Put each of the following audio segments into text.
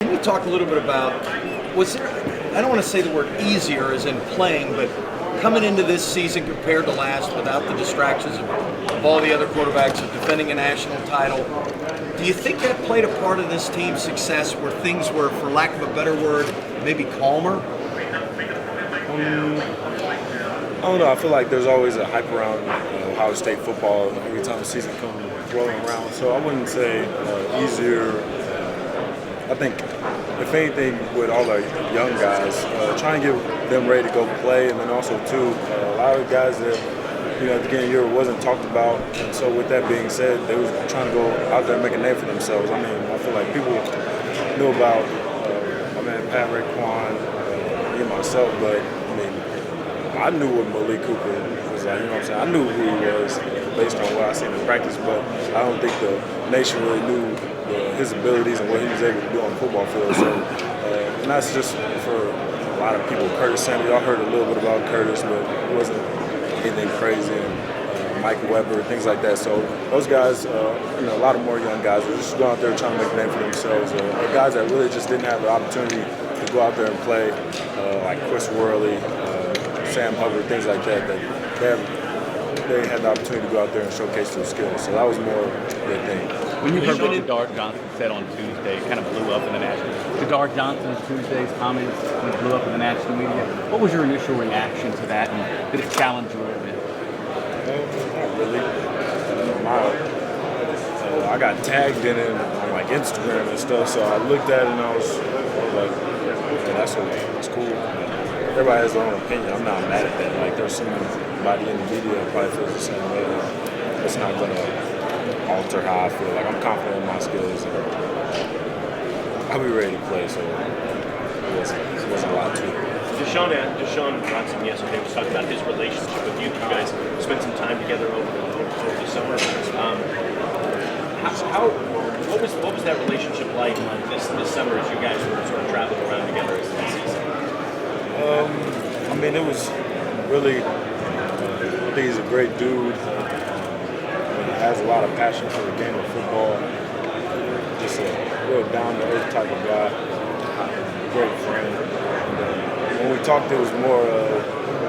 Can you talk a little bit about, was there, I don't want to say the word easier as in playing, but coming into this season compared to last without the distractions of all the other quarterbacks of defending a national title, do you think that played a part of this team's success where things were, for lack of a better word, maybe calmer? I don't know. I feel like there's always a hype around Ohio State football every time the season comes rolling around. So I wouldn't say easier. I think, if anything, with all our young guys, trying to get them ready to go play, and then also too, a lot of guys that at the beginning of the year wasn't talked about. And so with that being said, they was trying to go out there and make a name for themselves. I mean, I feel like people knew about my man Pat Raekwon, me and myself, but I mean, I knew what Malik Cooper was like, you know what I'm saying? I knew who he was based on what I seen in practice, but I don't think the nation really knew his abilities and what he was able to do on the football field. So, and that's just for a lot of people. Curtis Samuel, y'all heard a little bit about Curtis, but it wasn't anything crazy. And Mike Weber, things like that. So those guys, a lot of more young guys were just going out there trying to make a name for themselves. Guys that really just didn't have the opportunity to go out there and play, like Chris Worley, Sam Hubbard, things like that, they had the opportunity to go out there and showcase their skills. So that was more their thing. When you heard what Jadar Johnson said on Tuesday, it kind of blew up in the national. Jadar Johnson's Tuesday's comments kind of blew up in the national media. What was your initial reaction to that, and did it challenge you a little bit? Not really. I got tagged in it on like Instagram and stuff, so I looked at it and I was like, okay, that's cool. Everybody has their own opinion. I'm not mad at that. Like, there's somebody in the media that probably feels the same way. It's not going to alter how I feel. Like, I'm confident in my skills, and I'll be ready to play. So it wasn't a lot to it. Deshaun Watson yesterday was talking about his relationship with you. You guys spent some time together over the summer. What was that relationship like this summer as you guys were sort of traveling around together as the season? I mean, it was really, I think he's a great dude. He has a lot of passion for the game of football. Just a real down-to-earth type of guy. Great friend. And, when we talked, it was more,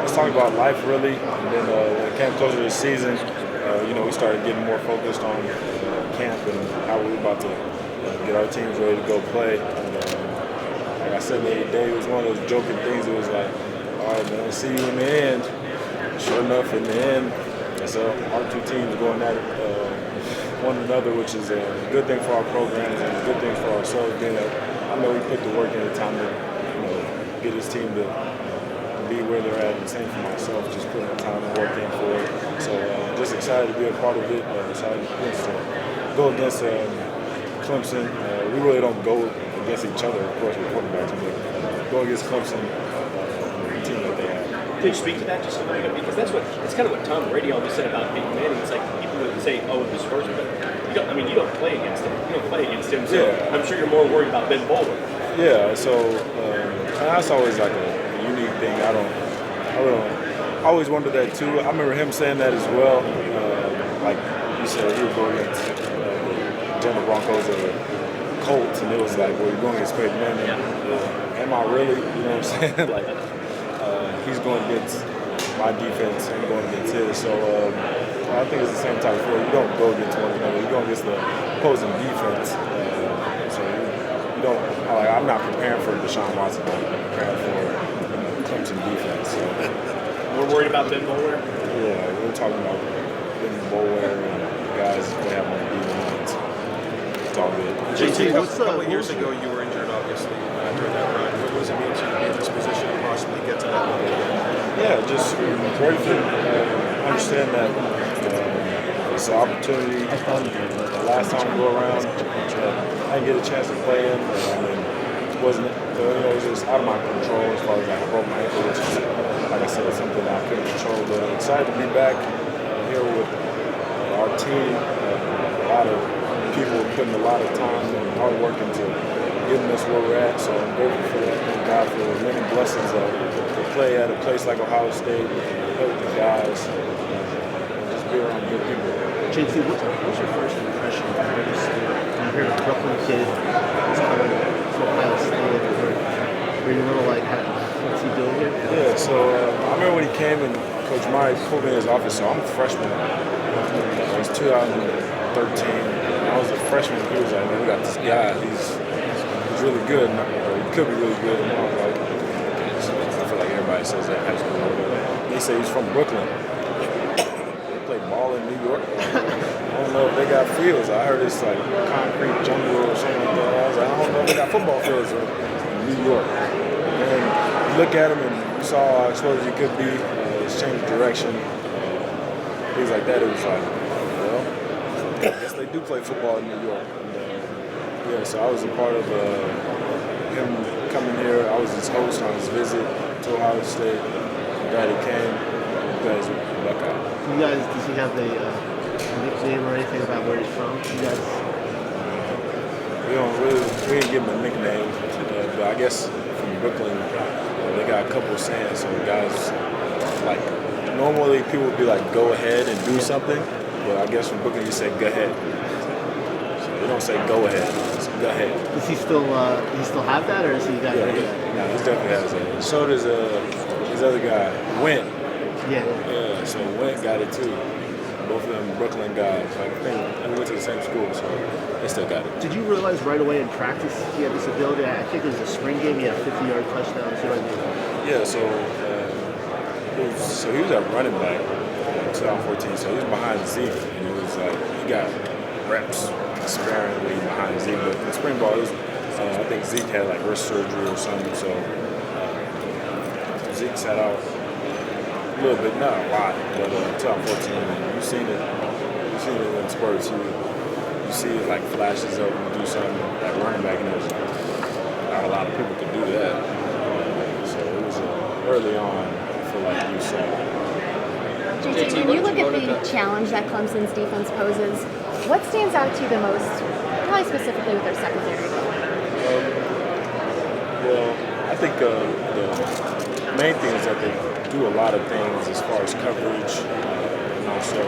let's talk about life, really. And then when it came closer to the season, we started getting more focused on camp and how we were about to get our teams ready to go play. And, like I said the other day, it was one of those joking things. It was like, all right, man, see you in the end. Sure enough, in the end, it's our two teams going at it one another, which is a good thing for our programs and a good thing for ourselves. Being that I know we put the work in the time to get his team to be where they're at, and the same for myself, just putting the time and work in for it. So just excited to be a part of it. Excited to go against Clemson. We really don't go against each other, of course, with quarterbacks, but go against Clemson, the team that they have. Can you speak to that just a little bit? Because it's kind of what Tom Brady always said about Peyton Manning. It's like people would say, "Oh, it was first," but you don't play against him. You don't play against him. So yeah. I'm sure you're more worried about Ben Bowler. Yeah. So that's always like a unique thing. I always wondered that too. I remember him saying that as well. Like you said, he would go against the Denver Broncos or the Colts, and it was like, well, you're going against Peyton Manning. Yeah. Am I really? You know what I'm saying? Like, he's going against my defense, I'm going against his. So I think it's the same type of feel. You don't go against one another. You go against the opposing defense. So you don't. I'm not preparing for Deshaun Watson. I'm preparing for Clemson defense. So. We're worried about Ben Bowler. Yeah, we're talking about Ben Bowler and the guys they have on the defense. It's all good. JT, a couple of years ago, you were injured, obviously, during that run. What does it mean to you to be in this position to possibly get to that level again? Yeah, just grateful. Understand that it's an opportunity. The last time we go around, I didn't get a chance to play in. It wasn't, it was just out of my control as far as I broke my ankle, which is, like I said, something that I couldn't control. But I'm excited to be back here with our team. A lot of people putting a lot of time and hard work into getting us where we're at. So I'm grateful for that. Thank God for many blessings to play at a place like Ohio State, play with the guys, and just be around good people. JT, what's your first impression of Fiesta? You're a Brooklyn kid, he's coming to Ohio So I remember when he came and Coach Mike pulled me in his office. So I'm a freshman. It was 2013. I was a freshman. He was like, "Man, we got this guy. He's really good. Or he could be really good." And I was like, okay, so I feel like everybody says that in high school. They say he's from Brooklyn. They play ball in New York. I don't know if they got fields. I heard it's like concrete jungle or something like that. I was like, I don't know if they got football fields in New York. And you look at him and you saw how explosive he could be. His change of direction, things like that. It was like, well, I guess they do play football in New York. And, yeah, so I was a part of him coming here. I was his host on his visit to Ohio State. I'm glad he came. I'm glad he's a Buckeye. You guys, does he have a nickname or anything about where he's from? You guys? We didn't give him a nickname, but I guess from Brooklyn, they got a couple of sayings. So guys, like, normally people would be like, go ahead and do something, but I guess from Brooklyn you say, go ahead. So they don't say go ahead, it's go ahead. Does he still have that, or is he got rid of that? No, he definitely has that. So does his other guy, Went. Yeah. Yeah, so Went got it too. Both of them Brooklyn guys. Like, I think we went to the same school, so they still got it. Did you realize right away in practice he had this ability? I think it was a spring game. He had a 50-yard touchdown. So yeah, so he was at running back in 2014. So he was behind Zeke, and it was like he got reps sparingly behind Zeke. But in spring ball, it was, I think Zeke had like wrist surgery or something. So Zeke sat out a little bit, not a lot, but 2014. You've seen it in spurts. You see it like flashes up and do something like running back, and there's not a lot of people could do that. So it was early on. I feel like you saw. JT, when you look at the challenge that Clemson's defense poses, what stands out to you the most, probably specifically with their secondary? Well, I think the main thing is that they do a lot of things as far as coverage, and also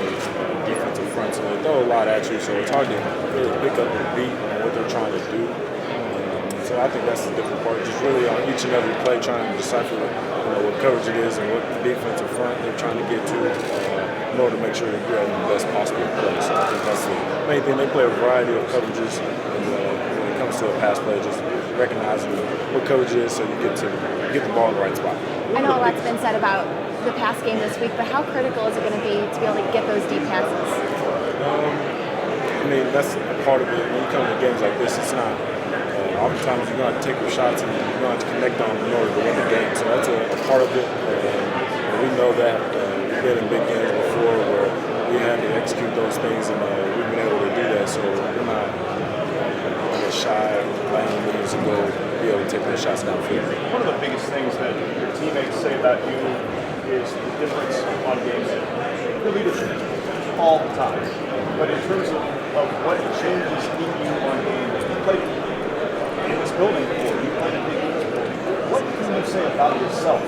defensive front. So they throw a lot at you, so it's hard to really pick up the beat on what they're trying to do. So I think that's the different part. Just really on each and every play, trying to decipher what coverage it is and what defensive front they're trying to get to in order to make sure that you're having the best possible play. So I think that's the main thing. They play a variety of coverages, and when it comes to a pass play, just recognizing what coverage it is so you get the ball in the right spot. I know a lot's been said about the pass game this week, but how critical is it going to be to be able to get those deep passes? I mean, that's a part of it. When you come to games like this, it's not. Oftentimes you're going to take your shots and you're going to connect on in order to win the game. So that's a part of it. We know that. We've been in big games before where we had to execute those things, and we've been able to do that. So we're not shy by any means to go be able to take those shots downfield. One of the biggest things that your teammates say about you is the difference on game day. Your leadership all the time. But in terms of what changes in you on game day, you played in this building before, you played in big games before. What can you say about yourself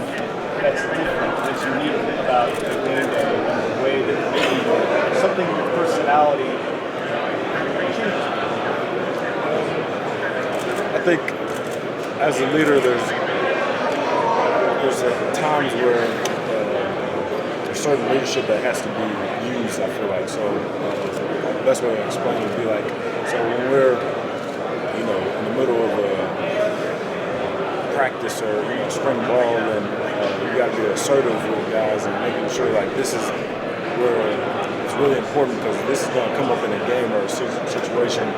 that's different, that's unique about the game day and the way that maybe something in your personality changes? I think as a leader, there's times where there's certain leadership that has to be used. I feel like so. The best way to explain it would be like so when we're in the middle of a practice or spring ball, and you got to be assertive with guys and making sure like this is where it's really important because this is going to come up in a game or a situation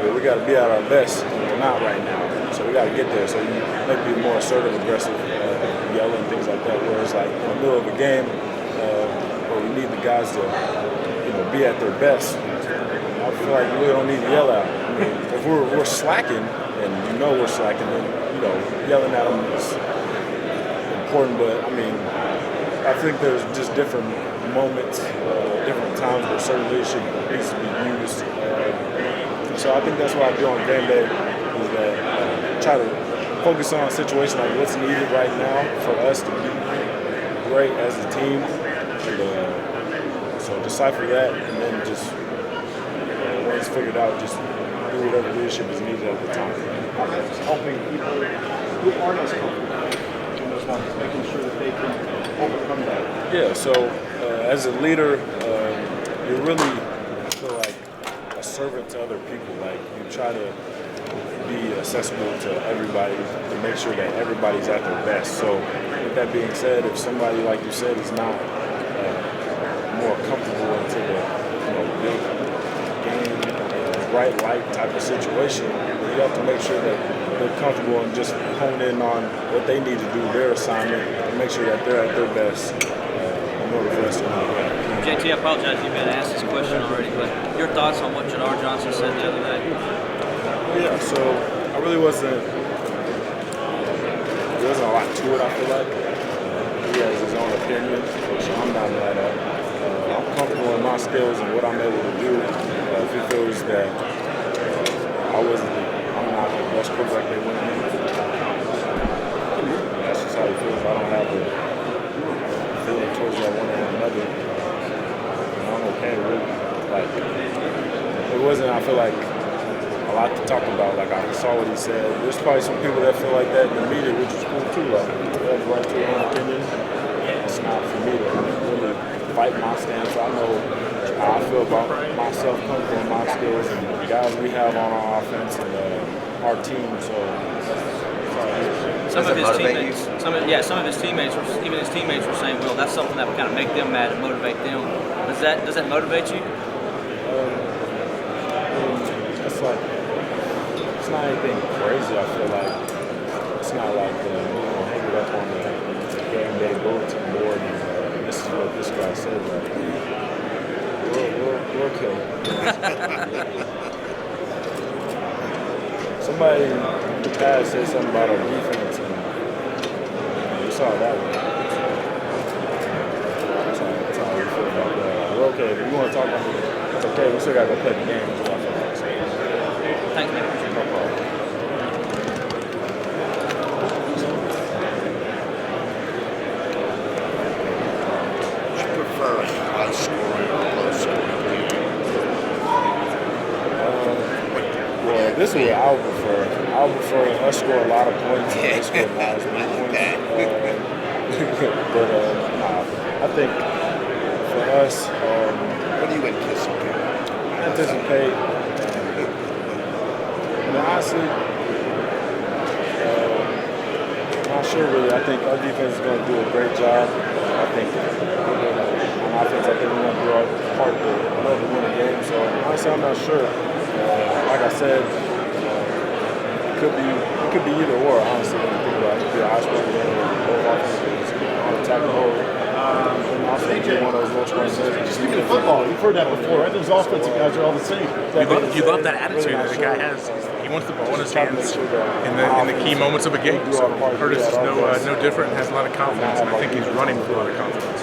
where we got to be at our best. We're not right now, so we got to get there. So you maybe be more assertive, aggressive, yelling, things like that. Whereas like in the middle of a game where we need the guys to be at their best, I feel like we don't need to yell out. I mean, if we're slacking and we're slacking, then yelling at them is important. But I mean, I think there's just different moments, different times where certain leadership needs to be used. So I think that's what I do on game day is that try to focus on a situation like what's needed right now for us to be great as a team. And, so decipher that, and then just when it's figured out, just do whatever leadership is needed at the time. Just helping people who aren't as comfortable in those moments. making sure that they can overcome that? Yeah, so as a leader, you're really, I feel like, a servant to other people. Like, you try to be accessible to everybody to make sure that everybody's at their best. So with that being said, if somebody, like you said, is not more comfortable into the big game, bright light type of situation, you have to make sure that they're comfortable and just hone in on what they need to do, their assignment, and make sure that they're at their best in order for us to win. JT, I apologize you've been asked this question already, but your thoughts on what Jadar Johnson said the other day? Yeah, so I really wasn't. There wasn't a lot to it. I feel like he has his own opinion, which I'm not mad at. I'm comfortable in my skills and what I'm able to do. If he feels that I'm not the best quarterback they want me, that's just how he feels. I don't have the feeling towards that one or another. I'm okay with like it wasn't. I feel like a lot to talk about. Like I saw what he said. There's probably some people that feel like that in the media, which is cool too. Like they have the right to their own opinion. It's not for me to really fight my stance. I know how I feel about myself, comfortable in my skills, and the guys we have on our offense and our team. So. Some of his teammates, even his teammates were saying, "Well, that's something that would kind of make them mad and motivate them." Does that motivate you? It's like it's not anything crazy. I feel like it's not like hang it up on the game day bulletin board and this is what this guy said. Like, we're okay. Somebody in the past said something about our defense, and we saw that one. That's how we feel about that. We're okay. If you want to talk about it, it's okay. We still got to go play the game. Thanks, man. No problem. Do you prefer a high scoring or low scoring game? Well, this is what I would prefer. I would prefer us score a lot of points and they score not as many points. But I think for us, What do you anticipate? I mean, honestly, I'm not sure really. I think our defense is going to do a great job. I think on offense, I think we're going to do our part to win the game. So honestly, I'm not sure. Like I said, it could be either or. Honestly, when you think about it, it could be a high scoring game or both offenses on attack the whole. And also AJ, one of those low scoring games. speaking of football, you've heard that before, right? Those offensive guys are all the same. You love that attitude that the guy has. He wants the ball in his hands in the key moments of a game. So Curtis is no different and has a lot of confidence. And I think he's running with a lot of confidence.